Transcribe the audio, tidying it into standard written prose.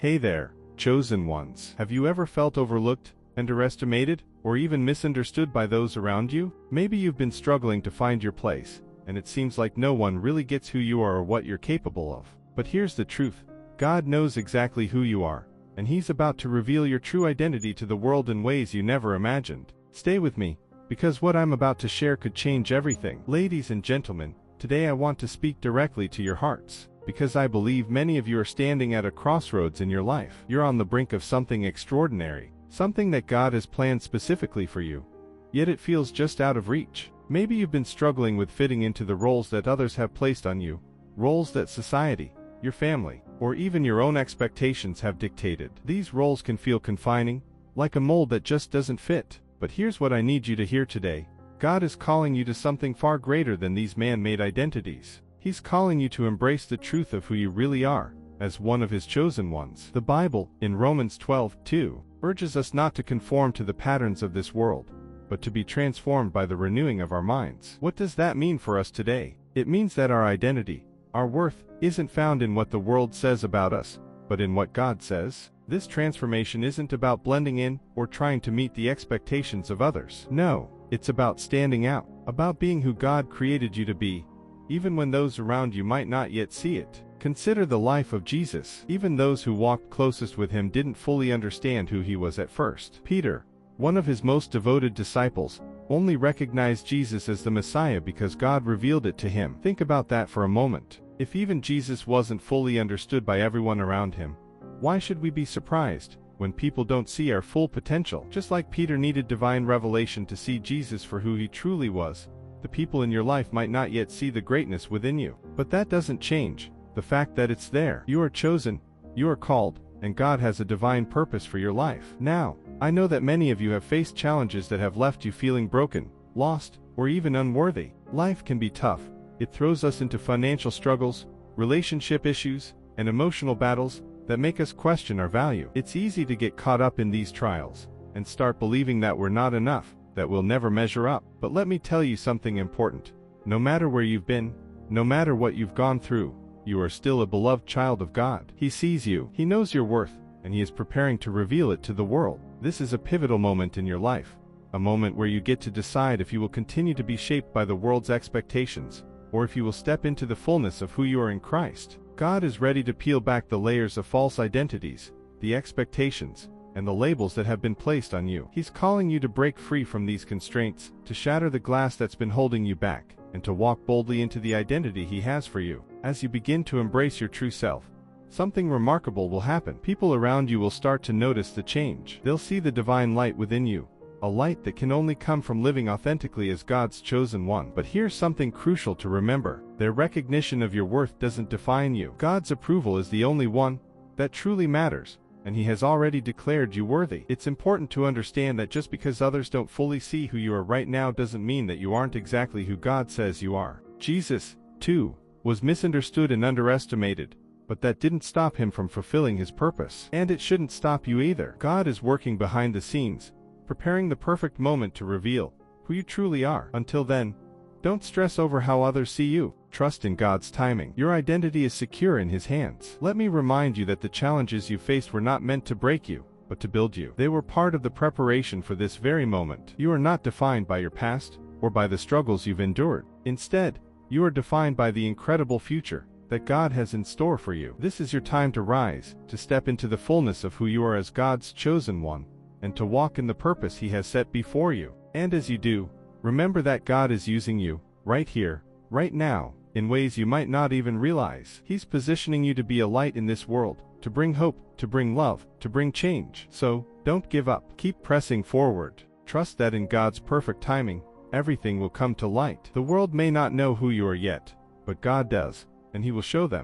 Hey there, chosen ones. Have you ever felt overlooked, underestimated, or even misunderstood by those around you? Maybe you've been struggling to find your place, and it seems like no one really gets who you are or what you're capable of. But here's the truth. God knows exactly who you are, and He's about to reveal your true identity to the world in ways you never imagined. Stay with me, because what I'm about to share could change everything. Ladies and gentlemen, today I want to speak directly to your hearts, because I believe many of you are standing at a crossroads in your life. You're on the brink of something extraordinary, something that God has planned specifically for you, yet it feels just out of reach. Maybe you've been struggling with fitting into the roles that others have placed on you, roles that society, your family, or even your own expectations have dictated. These roles can feel confining, like a mold that just doesn't fit. But here's what I need you to hear today. God is calling you to something far greater than these man-made identities. He's calling you to embrace the truth of who you really are, as one of His chosen ones. The Bible, in Romans 12:2, urges us not to conform to the patterns of this world, but to be transformed by the renewing of our minds. What does that mean for us today? It means that our identity, our worth, isn't found in what the world says about us, but in what God says. This transformation isn't about blending in or trying to meet the expectations of others. No, it's about standing out, about being who God created you to be, even when those around you might not yet see it. Consider the life of Jesus. Even those who walked closest with Him didn't fully understand who He was at first. Peter, one of His most devoted disciples, only recognized Jesus as the Messiah because God revealed it to him. Think about that for a moment. If even Jesus wasn't fully understood by everyone around Him, why should we be surprised when people don't see our full potential? Just like Peter needed divine revelation to see Jesus for who He truly was, the people in your life might not yet see the greatness within you. But that doesn't change the fact that it's there. You are chosen, you are called, and God has a divine purpose for your life. Now, I know that many of you have faced challenges that have left you feeling broken, lost, or even unworthy. Life can be tough. It throws us into financial struggles, relationship issues, and emotional battles that make us question our value. It's easy to get caught up in these trials and start believing that we're not enough, that we'll never measure up. But let me tell you something important. No matter where you've been, no matter what you've gone through, you are still a beloved child of God. He sees you, He knows your worth, and He is preparing to reveal it to the world. This is a pivotal moment in your life, a moment where you get to decide if you will continue to be shaped by the world's expectations, or if you will step into the fullness of who you are in Christ. God is ready to peel back the layers of false identities, the expectations, and the labels that have been placed on you. He's calling you to break free from these constraints, to shatter the glass that's been holding you back, and to walk boldly into the identity He has for you. As you begin to embrace your true self, something remarkable will happen. People around you will start to notice the change. They'll see the divine light within you, a light that can only come from living authentically as God's chosen one. But here's something crucial to remember. Their recognition of your worth doesn't define you. God's approval is the only one that truly matters, and He has already declared you worthy. It's important to understand that just because others don't fully see who you are right now doesn't mean that you aren't exactly who God says you are. Jesus, too, was misunderstood and underestimated, but that didn't stop Him from fulfilling His purpose. And it shouldn't stop you either. God is working behind the scenes, preparing the perfect moment to reveal who you truly are. Until then, don't stress over how others see you. Trust in God's timing. Your identity is secure in His hands. Let me remind you that the challenges you faced were not meant to break you, but to build you. They were part of the preparation for this very moment. You are not defined by your past, or by the struggles you've endured. Instead, you are defined by the incredible future that God has in store for you. This is your time to rise, to step into the fullness of who you are as God's chosen one, and to walk in the purpose He has set before you. And as you do, remember that God is using you, right here, right now, in ways you might not even realize. He's positioning you to be a light in this world, to bring hope, to bring love, to bring change. So, don't give up. Keep pressing forward. Trust that in God's perfect timing, everything will come to light. The world may not know who you are yet, but God does, and He will show them.